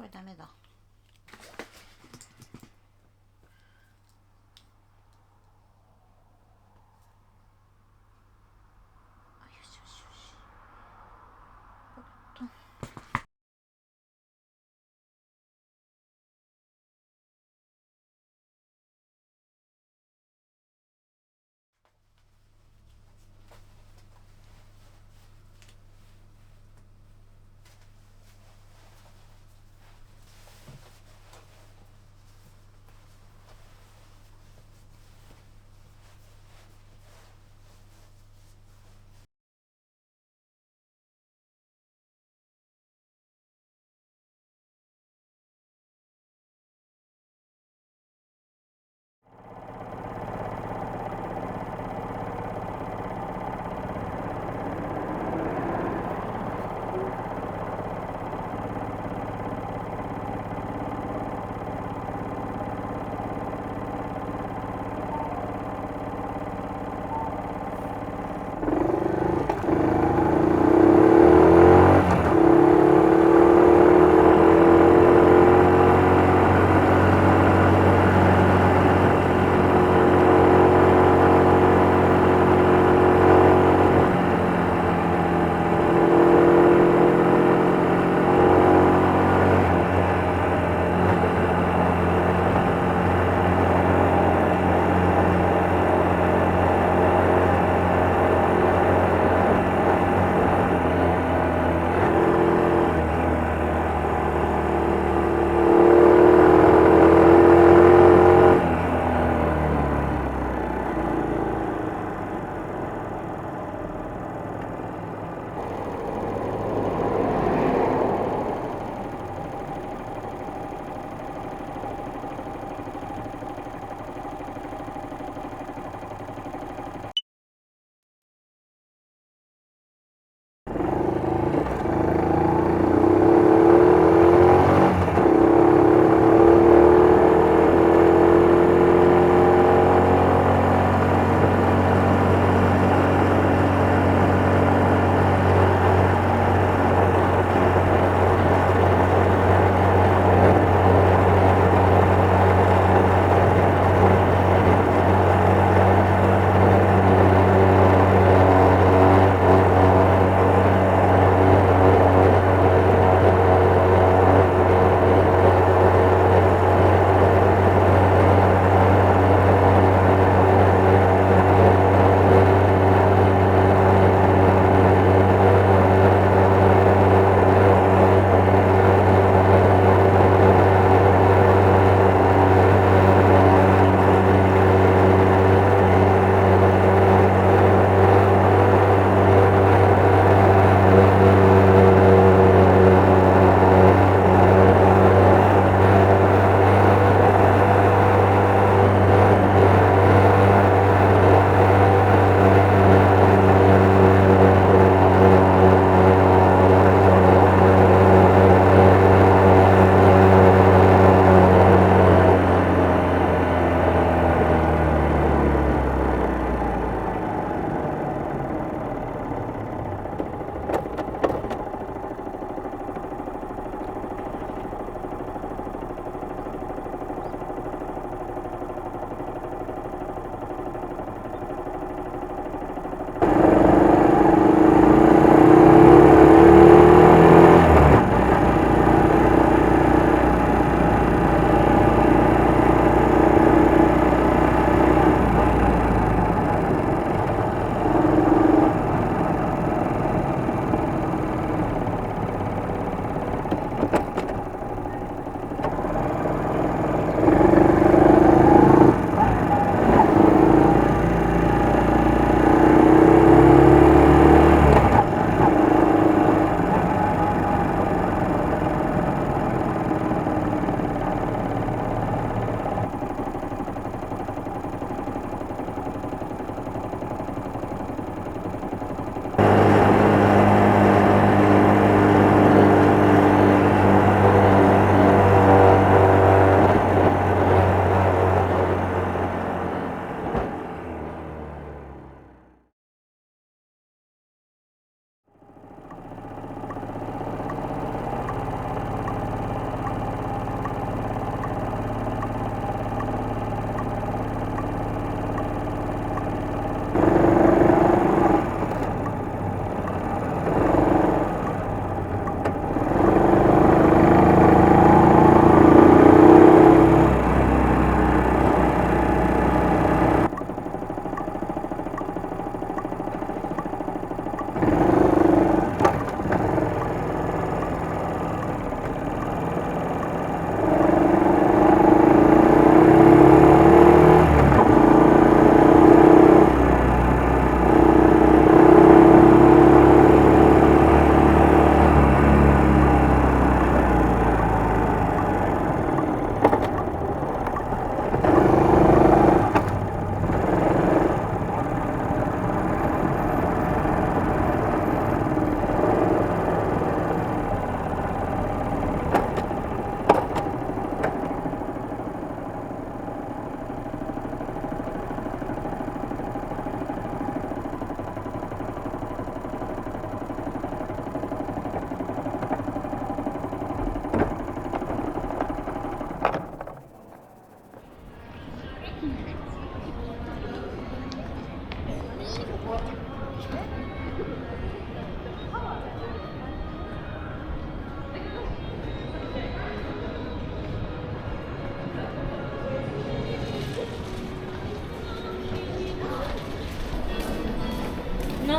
これダメだ。あ、よしよしよし。ポッと。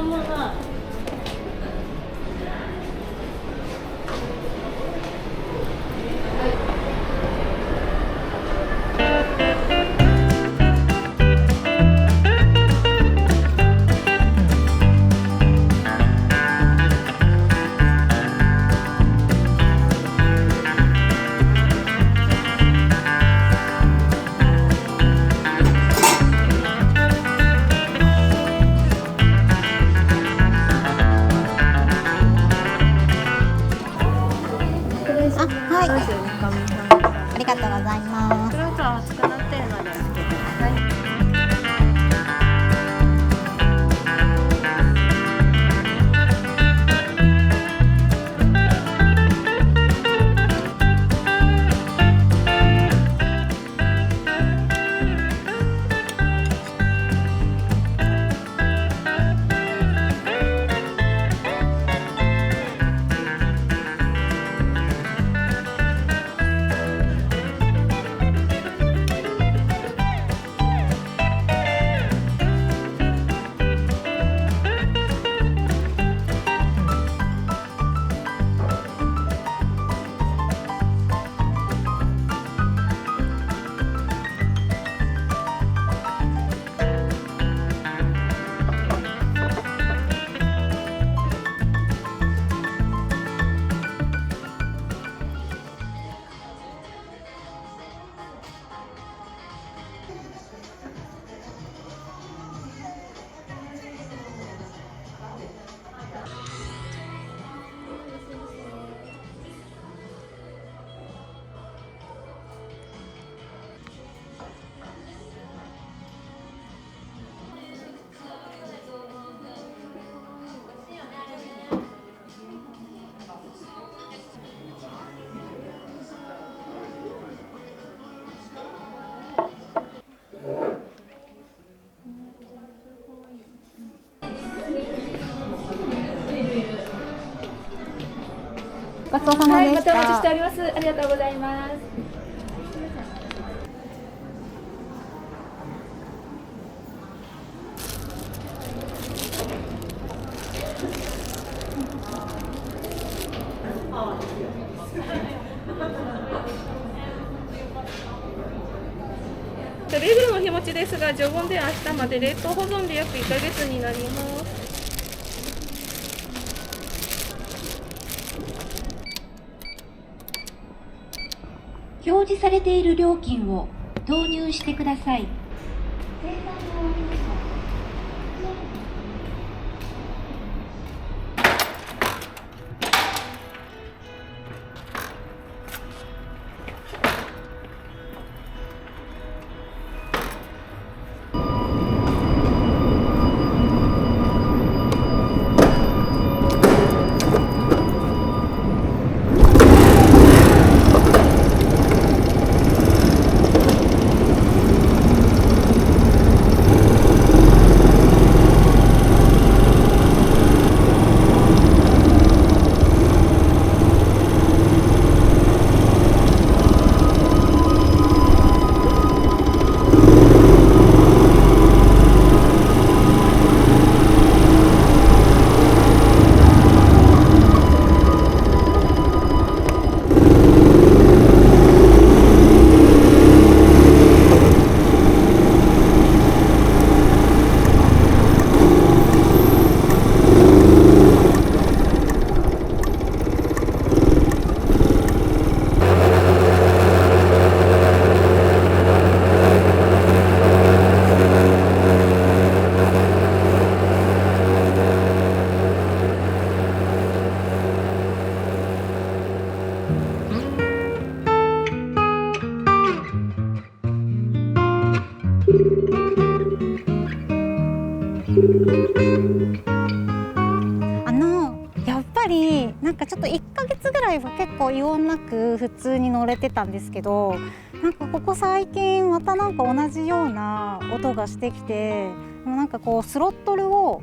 なんもない。はい、ありがとうございます。黒川熱くなってるので。はい。ごちそうさまはい、でした。またお待ちしております。ありがとうございます。レグルの日持ちですが、常温で明日まで、冷凍保存で約1ヶ月になります。表示されている料金を投入してください。やっぱりなんかちょっと1ヶ月ぐらいは結構異音なく普通に乗れてたんですけど、なんかここ最近またなんか同じような音がしてきて、なんかこうスロットルを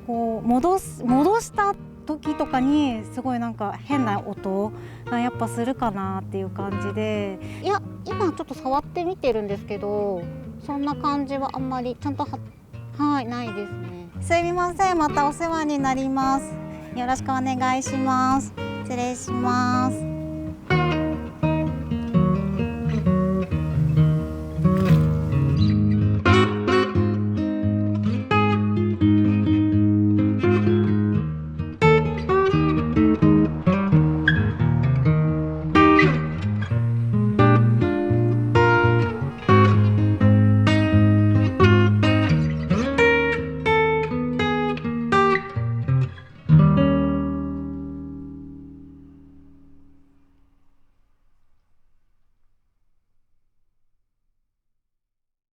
こう戻した時とかにすごいなんか変な音がやっぱするかなっていう感じで、いや今ちょっと触ってみてるんですけど、そんな感じはあんまりちゃんとないですね。すみません、またお世話になります。よろしくお願いします。失礼します。